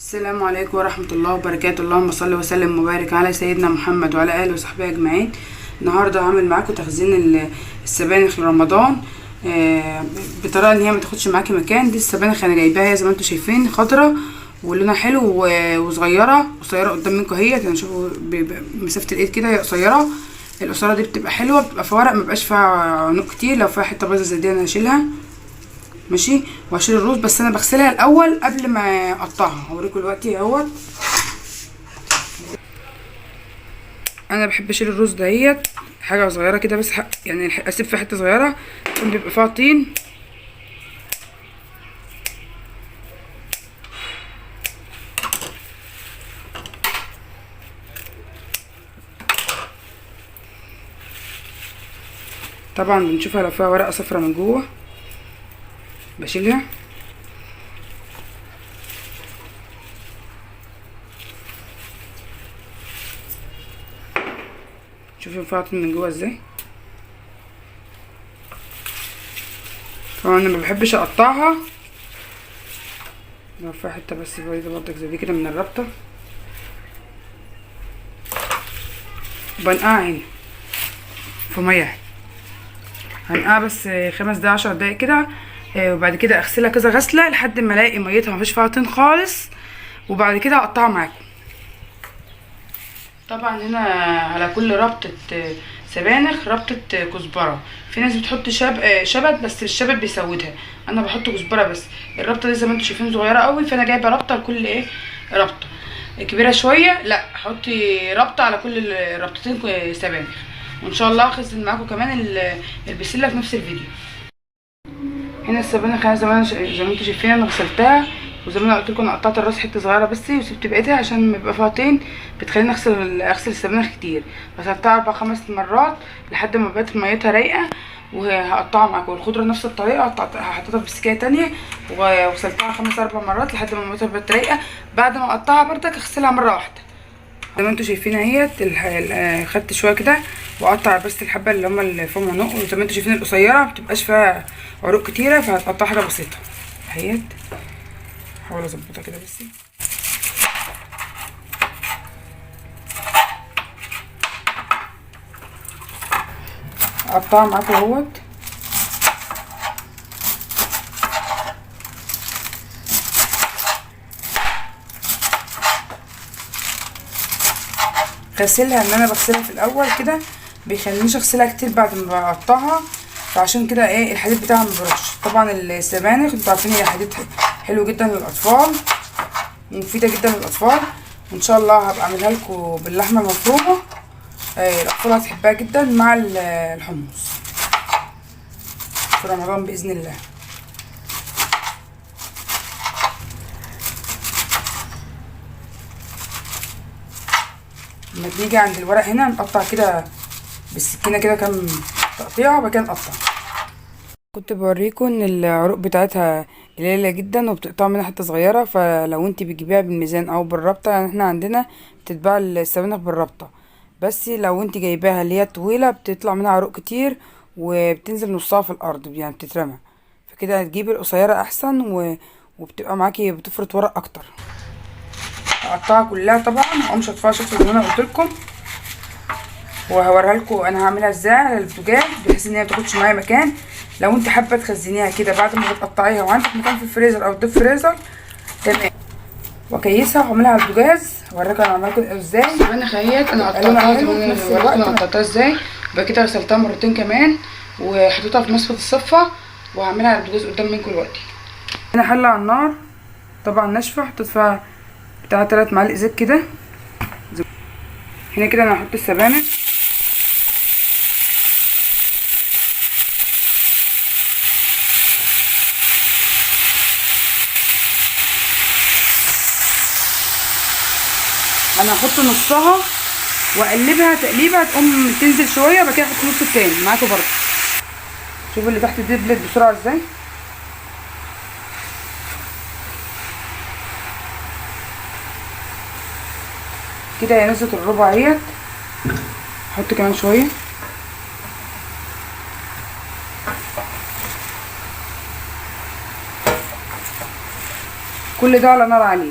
السلام عليكم ورحمة الله وبركاته. اللهم صل وسلم وبارك على سيدنا محمد وعلى آله وصحبه أجمعين. النهاردة هعمل معاكم تخزين السبانخ لرمضان بطريقة ان هي ما تاخدش معاكي مكان. دي السبانخ انا جايباها زي ما انتم شايفين خضرة ولونها حلو وصغيرة قدام منكم اهيت. يعني شوفوا مسافة الايد كده، هي قصيرة. القصيرة دي بتبقى حلوة، بتبقى في ورق مبقاش فيها عنق كتير. لو فيها حتة بايظة زي دي انا هشيلها ماشي. وهشيل الرز، بس انا بغسلها الاول قبل ما اقطعها. هوريكم دلوقتي اهوت. انا بحب اشيل الرز دهيت حاجه صغيره كده بس، يعني اسيب فيها حته صغيره عشان بيبقى فيها طين. طبعا بنشوفها لو فيها ورقه صفرا من جوه بشيلها. شوفوا فيها طين من جوه ازاي. طبعا انا ما بحبش اقطعها لو فيها حته بس بيضه برضك زي دي كده من الربطه. بنقعها هنا في ميه، هنقعها بس 5 دقايق 10 دقايق كده. وبعد كده اغسلها كذا غسله لحد ما الاقي ميتها مفيش فيها طين خالص، وبعد كده اقطعها معاكم. طبعا هنا على كل ربطة سبانخ ربطة كزبرة. في ناس بتحط شبت، بس الشبت بيسودها. انا بحط كزبرة بس. الربطة دي زي ما انتم شايفين صغيرة قوي، فانا جايبة ربطة لكل ربطة. كبيرة شوية لا، حطي ربطة على كل ربطتين سبانخ. وان شاء الله هخزن معاكم كمان البسلة في نفس الفيديو. هنا السبانخ انا زي ما انتم شايفين انا غسلتها، وزي ما انا قلت لكم انا قطعت الراس حته صغيره بس وسبت بقيتها عشان ما يبقى فيها طين. بتخليني اغسل السبانخ كتير. غسلتها 4 5 مرات لحد ما بقت ميتها رايقه. وهقطعها معاكم. والخضره نفس الطريقه هحطها في سكايه تانية وغسلتها 5 4 مرات لحد ما ميتها بقت رايقه. بعد ما اقطعها بردك اغسلها مره واحده زي ما انتم شايفين اهيت. خدت شويه كده واقطع بس الحبه اللي هما اللي فيهم عنق. وزي ما انتم شايفين القصيره ما بتبقاش فيها عروق كتيره، فهتقطع حاجه بسيطه اهيت. هحاول اظبطها كده بس. اقطعها معاكم اهوت. غسلها ان انا بغسلها في الاول كده بيخلينيش اغسلها كتير بعد ما بقطعها، فعشان كده الحديد بتاعها مبيروحش. طبعا السبانخ انتوا عارفين هي حديد حلو جدا للاطفال ومفيده جدا للاطفال. وان شاء الله هبقى اعملها لكم باللحمه المفرومه. الاطفال هتحبها جدا مع الحمص في رمضان باذن الله. لما بنيجي عند الورق هنا نقطع كده بالسكينه كده كام تقطيعه وبعد كده نقطع. كنت بوريكم ان العروق بتاعتها قليله جدا وبتقطع منها حته صغيره، فلو انت بتجيبيها بالميزان او بالربطه، يعني احنا عندنا بتتباع السبانخ بالربطه. بس لو انت جايباها اللي هي طويله بتطلع منها عروق كتير وبتنزل نصها في الارض، يعني بتترمى. فكده هتجيبي القصيره احسن وبتبقى معاكي بتفرط ورق اكتر. هقطعها كلها طبعا، هقوم شطفها شطفه زي ما انا قلت لكم، وهوريها لكم انا هعملها ازاي على البوتاجاز بحيث ان هي متاخدش معايا مكان. لو انت حابه تخزنيها كده بعد ما بتقطعيها وعندك مكان في الفريزر او الديب فريزر تمام. واكيسها واعملها على البوتاجاز. هوريكم انا عملتها ازاي. السبانخ اهيت انا قطعتها ازاي. بعد كده غسلتها مرتين كمان وحطيتها في مصفى الصفه وهعملها على البوتاجاز قدام منكم دلوقتي. هنا حله على النار طبعا ناشفه، حطيت فيها بتاع 3 معالق زيت كده. هنا كده انا هحط السبانخ. انا هحط نصها واقلبها تقليبه تقوم تنزل شويه، بعد كده احط النص التاني معاكم برضه. شوفوا اللي تحت دي دبلت بسرعه ازاي. كده هي نزلت الربع اهيت. احط كمان شويه. كل ده على نار عاليه.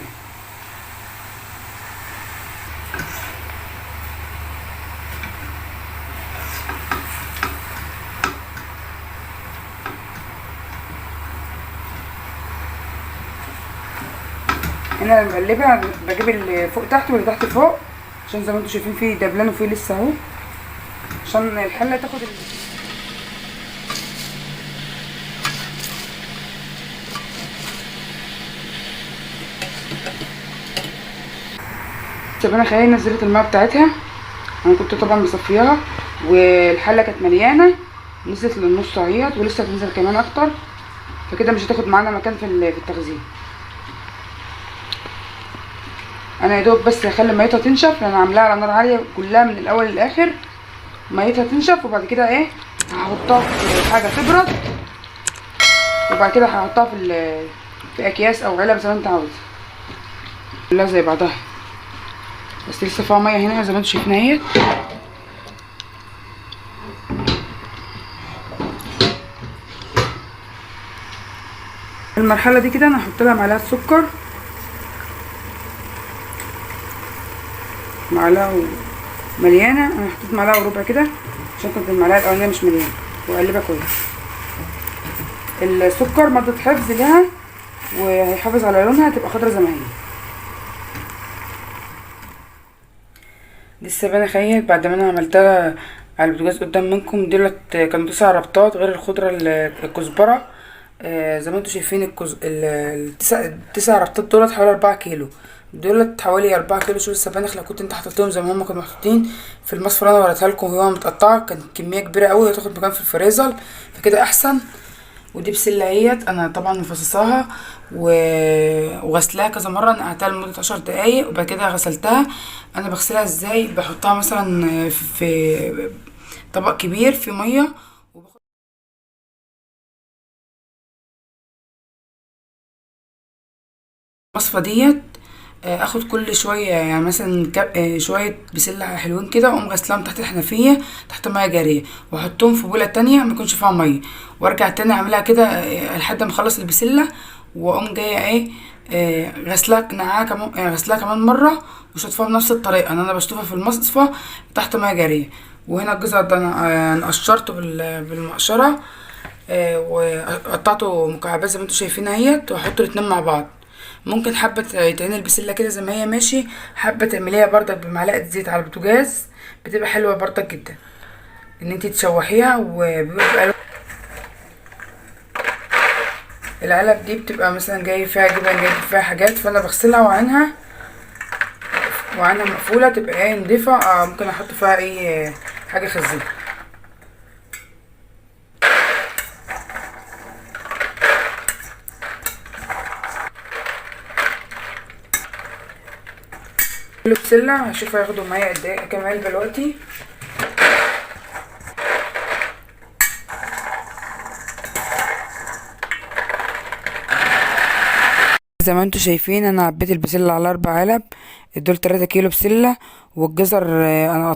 هنا بقلبها، بجيب اللي فوق تحت واللي تحت فوق، عشان زي ما انتم شايفين فيه دبلان وفيه لسه اهو، عشان الحله تاخد السبانخ اهي. نزلت الميه بتاعتها، انا كنت طبعا مصفياها والحله كانت مليانه، نزلت للنص اهيت ولسه هتنزل كمان اكتر، فكده مش هتاخد معانا مكان في التخزين. انا يا دوب بس هخلي ميتها تنشف، لان انا عاملاها على نار عاليه كلها من الاول للاخر. ميتها تنشف وبعد كده ايه هحطها في حاجه تبرد، وبعد كده هحطها في اكياس او علب زي ما انت عاوز، كلها زي بعضها. بس لسه فيها ميه هنا زي ما انتوا شايفين اهيت. المرحله دي كده انا هحط لها معلقه سكر، معلقه مليانه، انا حطيت معلقه وربع كده عشان كنت المعلقه الاولانيه مش مليانه، واقلبها كويس. السكر مادة حفظ لها وهيحافظ على لونها، هتبقى خضرا زي ما هي. دي السبانخ اهي بعد ما انا عملتها على البوتاجاز قدام منكم. دولت كانوا 9 ربطات غير الخضره الكزبره. زي ما انتوا شايفين التسع ربطات دولت حوالي 4 كيلو، دولت حوالي 4 كيلو. شوف السبانخ لو كنت انت حطيتهم زي ما هما كانوا محطوطين في المصفى اللي انا وريتها لكم وهي متقطعه، كانت كميه كبيره قوي هتاخد مكان في الفريزر، فكده احسن. ودي بسله اهيت، انا طبعا مفصصاها وغسلاها كذا مره، نقعتها لمده 10 دقايق وبعد كده غسلتها. انا بغسلها ازاي؟ بحطها مثلا في طبق كبير فيه ميه، المصفى ديت اخد كل شويه يعني مثلا شويه بسله حلوين كده، واقوم غسلاهم تحت الحنفيه تحت ميه جاريه، واحطهم في بوله تانية ما يكونش فيها ميه، وارجع تاني اعملها كده لحد ما اخلص البسله، واقوم جايه ايه غسلاها نقعها كمان غسلاها كمان مره، وشطفها بنفس الطريقه ان انا بشطفها في المصفى تحت ميه جاريه. وهنا الجزر ده انا قشرته بالمقشره، وقطعته مكعبات زي ما انتوا شايفين اهيت، واحط الاتنين مع بعض. ممكن حبة يتعمل بسلة كده زي ما هي ماشي، حبة تعمليها بردك بمعلقة زيت على البوتاجاز، بتبقى حلوة بردك جدا ان انتي تشوحيها. وبيبقى العلب دي بتبقى مثلا جاي فيها جبن، جاي فيها حاجات، فانا بغسلها وعينها مقفولة تبقى ايه نضيفة. ممكن احط فيها اي حاجة خزينة. كل بسلة هشوف هياخدوا معايا قد ايه كام علبة دلوقتي. زي ما انتوا شايفين انا عبيت البسلة على 4 علب، دول 3 كيلو بسلة. والجزر انا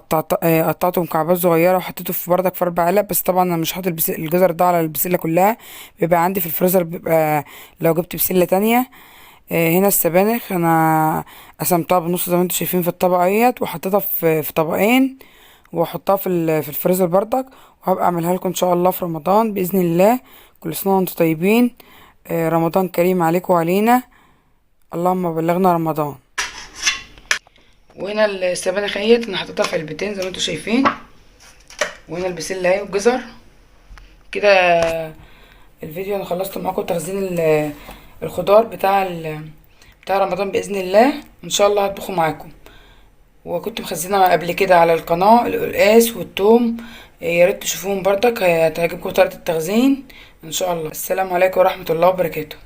قطعته مكعبات صغيرة وحطيته في بردك في 4 علب، بس طبعا انا مش حاطط الجزر ده على البسلة كلها، بيبقى عندي في الفريزر، بيبقى لو جبت بسلة تانية. هنا السبانخ انا قسمتها بنص زي ما انتوا شايفين في الطبق اهيت، وحطيتها في طبقين، واحطها في الفريزر بردك، وهبقى اعملها لكم ان شاء الله في رمضان باذن الله. كل سنه وانتم طيبين، رمضان كريم عليكم وعلينا، اللهم بلغنا رمضان. وهنا السبانخ اهيت انا حطيتها في علبتين زي ما انتوا شايفين، وهنا البسله اهي والجزر كده. الفيديو انا خلصت معاكم تخزين الخضار بتاع رمضان باذن الله، ان شاء الله هطبخه معاكم. وكنت مخزنه قبل كده على القناه القلقاس والثوم، يا ريت تشوفوهم بردك، هتعجبكم طريقه التخزين ان شاء الله. السلام عليكم ورحمه الله وبركاته.